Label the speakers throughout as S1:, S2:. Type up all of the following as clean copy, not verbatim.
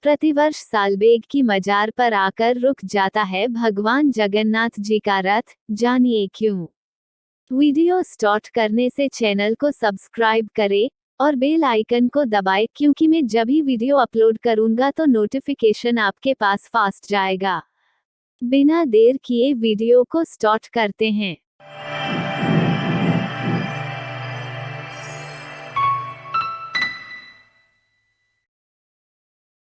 S1: प्रतिवर्ष सालबेग की मजार पर आकर रुक जाता है भगवान जगन्नाथ जी का रथ, जानिए क्यों। वीडियो स्टार्ट करने से चैनल को सब्सक्राइब करें और बेल आइकन को दबाएं, क्योंकि मैं जब भी वीडियो अपलोड करूंगा तो नोटिफिकेशन आपके पास फास्ट जाएगा। बिना देर किए वीडियो को स्टार्ट करते हैं।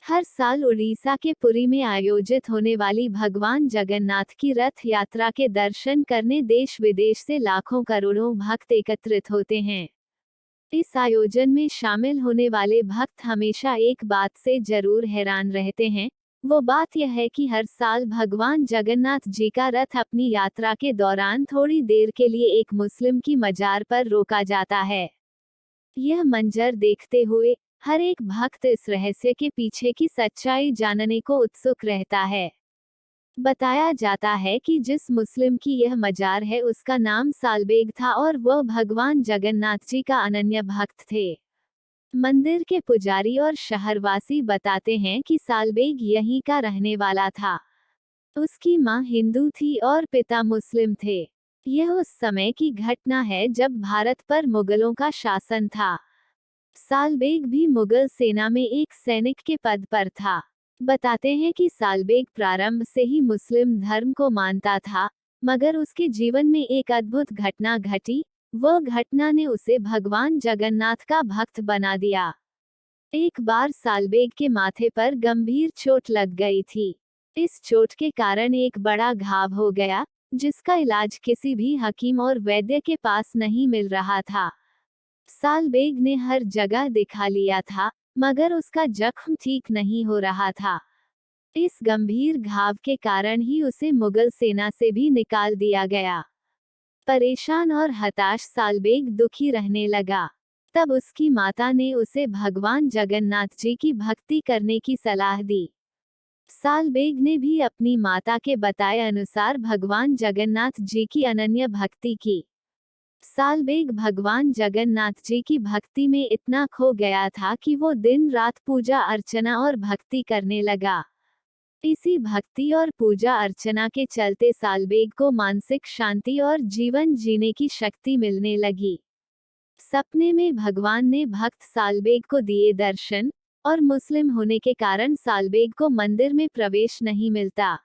S1: हर साल उड़ीसा के पुरी में आयोजित होने वाली भगवान जगन्नाथ की रथ यात्रा के दर्शन करने देश विदेश से लाखों करोड़ों भक्त एकत्रित होते हैं। इस आयोजन में शामिल होने वाले भक्त हमेशा एक बात से जरूर हैरान रहते हैं। वो बात यह है कि हर साल भगवान जगन्नाथ जी का रथ अपनी यात्रा के दौरान थोड़ी देर के लिए एक मुस्लिम की मजार पर रोका जाता है। यह मंजर देखते हुए हर एक भक्त इस रहस्य के पीछे की सच्चाई जानने को उत्सुक रहता है। बताया जाता है कि जिस मुस्लिम की यह मजार है उसका नाम सालबेग था और वह भगवान जगन्नाथ जी का अनन्य भक्त थे। मंदिर के पुजारी और शहरवासी बताते हैं कि सालबेग यहीं का रहने वाला था। उसकी मां हिंदू थी और पिता मुस्लिम थे। यह उस समय की घटना है जब भारत पर मुगलों का शासन था। सालबेग भी मुगल सेना में एक सैनिक के पद पर था। बताते हैं कि सालबेग प्रारंभ से ही मुस्लिम धर्म को मानता था, मगर उसके जीवन में एक अद्भुत घटना घटी। वह घटना ने उसे भगवान जगन्नाथ का भक्त बना दिया। एक बार सालबेग के माथे पर गंभीर चोट लग गई थी। इस चोट के कारण एक बड़ा घाव हो गया, जिसका इलाज किसी भी हकीम और वैद्य के पास नहीं मिल रहा था। सालबेग ने हर जगह दिखा लिया था, मगर उसका जख्म ठीक नहीं हो रहा था। इस गंभीर घाव के कारण ही उसे मुगल सेना से भी निकाल दिया गया। परेशान और हताश सालबेग दुखी रहने लगा। तब उसकी माता ने उसे भगवान जगन्नाथ जी की भक्ति करने की सलाह दी। सालबेग ने भी अपनी माता के बताए अनुसार भगवान जगन्नाथ जी की अनन्य भक्ति की। सालबेग भगवान जगन्नाथ जी की भक्ति में इतना खो गया था कि वो दिन रात पूजा अर्चना और भक्ति करने लगा। इसी भक्ति और पूजा अर्चना के चलते सालबेग को मानसिक शांति और जीवन जीने की शक्ति मिलने लगी। सपने में भगवान ने भक्त सालबेग को दिए दर्शन, और मुस्लिम होने के कारण सालबेग को मंदिर में प्रवेश नहीं मिलता।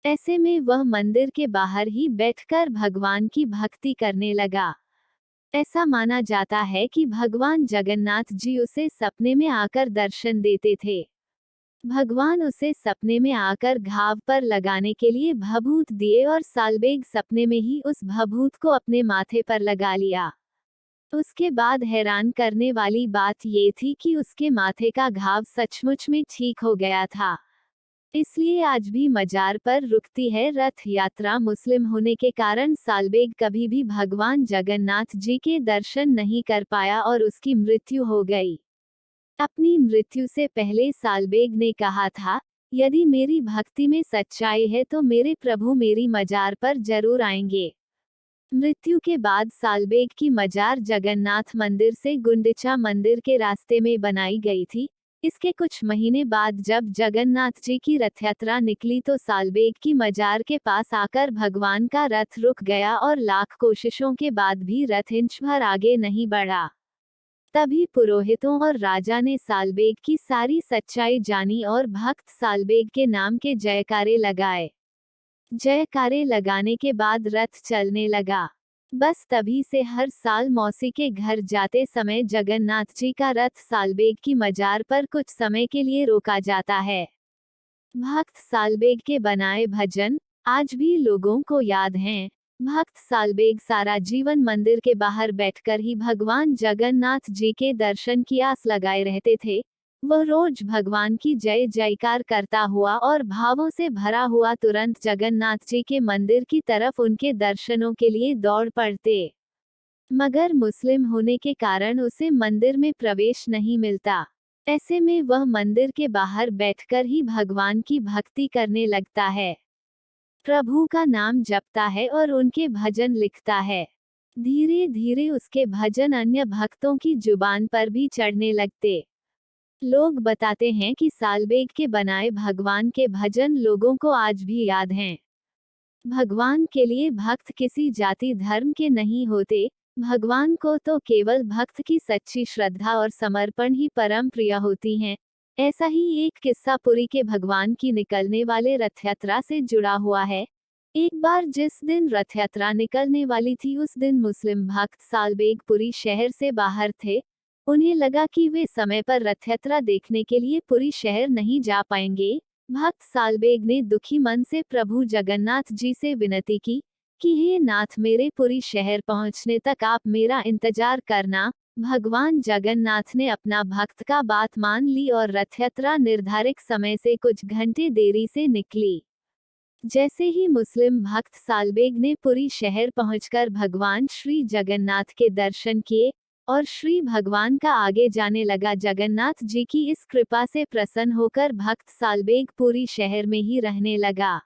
S1: ऐसे में वह मंदिर के बाहर ही बैठकर भगवान की भक्ति करने लगा। ऐसा माना जाता है कि भगवान जगन्नाथ जी उसे सपने में आकर दर्शन देते थे। भगवान उसे सपने में आकर घाव पर लगाने के लिए भभूत दिए और सालबेग सपने में ही उस भभूत को अपने माथे पर लगा लिया। उसके बाद हैरान करने वाली बात ये थी कि उसके माथे का घाव सचमुच में ठीक हो गया था। इसलिए आज भी मजार पर रुकती है रथ यात्रा। मुस्लिम होने के कारण सालबेग कभी भी भगवान जगन्नाथ जी के दर्शन नहीं कर पाया और उसकी मृत्यु हो गई। अपनी मृत्यु से पहले सालबेग ने कहा था, यदि मेरी भक्ति में सच्चाई है तो मेरे प्रभु मेरी मजार पर जरूर आएंगे। मृत्यु के बाद सालबेग की मजार जगन्नाथ मंदिर से गुंडिचा मंदिर के रास्ते में बनाई गई थी। इसके कुछ महीने बाद जब जगन्नाथ जी की रथयात्रा निकली तो सालबेग की मजार के पास आकर भगवान का रथ रुक गया और लाख कोशिशों के बाद भी रथ इंच भर आगे नहीं बढ़ा। तभी पुरोहितों और राजा ने सालबेग की सारी सच्चाई जानी और भक्त सालबेग के नाम के जयकारे लगाए। जयकारे लगाने के बाद रथ चलने लगा। बस तभी से हर साल मौसी के घर जाते समय जगन्नाथ जी का रथ सालबेग की मजार पर कुछ समय के लिए रोका जाता है। भक्त सालबेग के बनाए भजन आज भी लोगों को याद हैं। भक्त सालबेग सारा जीवन मंदिर के बाहर बैठकर ही भगवान जगन्नाथ जी के दर्शन की आस लगाए रहते थे। वह रोज भगवान की जय जयकार करता हुआ और भावों से भरा हुआ तुरंत जगन्नाथ जी के मंदिर की तरफ उनके दर्शनों के लिए दौड़ पड़ते। मगर मुस्लिम होने के कारण उसे मंदिर में प्रवेश नहीं मिलता। ऐसे में वह मंदिर के बाहर बैठकर ही भगवान की भक्ति करने लगता है, प्रभु का नाम जपता है और उनके भजन लिखता है। धीरे धीरे उसके भजन अन्य भक्तों की जुबान पर भी चढ़ने लगते। लोग बताते हैं कि सालबेग के बनाए भगवान के भजन लोगों को आज भी याद हैं। भगवान के लिए भक्त किसी जाति धर्म के नहीं होते, भगवान को तो केवल भक्त की सच्ची श्रद्धा और समर्पण ही परम प्रिय होती हैं। ऐसा ही एक किस्सा पुरी के भगवान की निकलने वाले रथ यात्रा से जुड़ा हुआ है। एक बार जिस दिन रथ यात्रा निकलने वाली थी उस दिन मुस्लिम भक्त सालबेग पुरी शहर से बाहर थे। उन्हें लगा कि वे समय पर रथ यात्रा देखने के लिए पुरी शहर नहीं जा पाएंगे। भक्त सालबेग ने दुखी मन से प्रभु जगन्नाथ जी से विनती की कि हे नाथ, मेरे पुरी शहर पहुंचने तक आप मेरा इंतजार करना। भगवान जगन्नाथ ने अपना भक्त का बात मान ली और रथ यात्रा निर्धारित समय से कुछ घंटे देरी से निकली। जैसे ही मुस्लिम भक्त सालबेग ने पुरी शहर पहुंचकर भगवान श्री जगन्नाथ के दर्शन किए और श्री भगवान का आगे जाने लगा, जगन्नाथ जी की इस कृपा से प्रसन्न होकर भक्त सालबेग पुरी शहर में ही रहने लगा।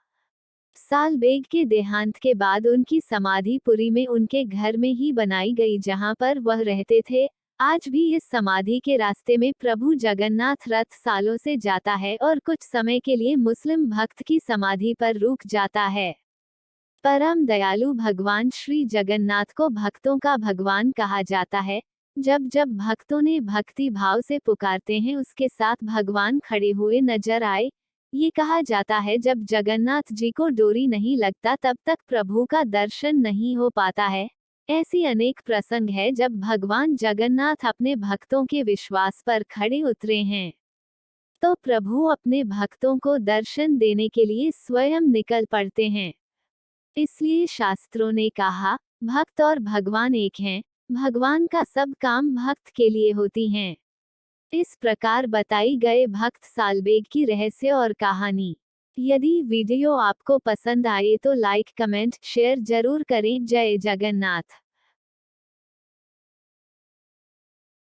S1: सालबेग के देहांत के बाद उनकी समाधि पुरी में उनके घर में ही बनाई गई जहां पर वह रहते थे। आज भी इस समाधि के रास्ते में प्रभु जगन्नाथ रथ सालों से जाता है और कुछ समय के लिए मुस्लिम भक्त की समाधि पर रुक जाता है। परम दयालु भगवान श्री जगन्नाथ को भक्तों का भगवान कहा जाता है। जब जब भक्तों ने भक्ति भाव से पुकारते हैं उसके साथ भगवान खड़े हुए नजर आए। ये कहा जाता है जब जगन्नाथ जी को डोरी नहीं लगता तब तक प्रभु का दर्शन नहीं हो पाता है। ऐसी अनेक प्रसंग है जब भगवान जगन्नाथ अपने भक्तों के विश्वास पर खड़े उतरे हैं। तो प्रभु अपने भक्तों को दर्शन देने के लिए स्वयं निकल पड़ते हैं। इसलिए शास्त्रों ने कहा, भक्त और भगवान एक हैं, भगवान का सब काम भक्त के लिए होती हैं। इस प्रकार बताई गए भक्त सालबेग की रहस्य और कहानी। यदि वीडियो आपको पसंद आए तो लाइक, कमेंट, शेयर जरूर करें। जय जगन्नाथ।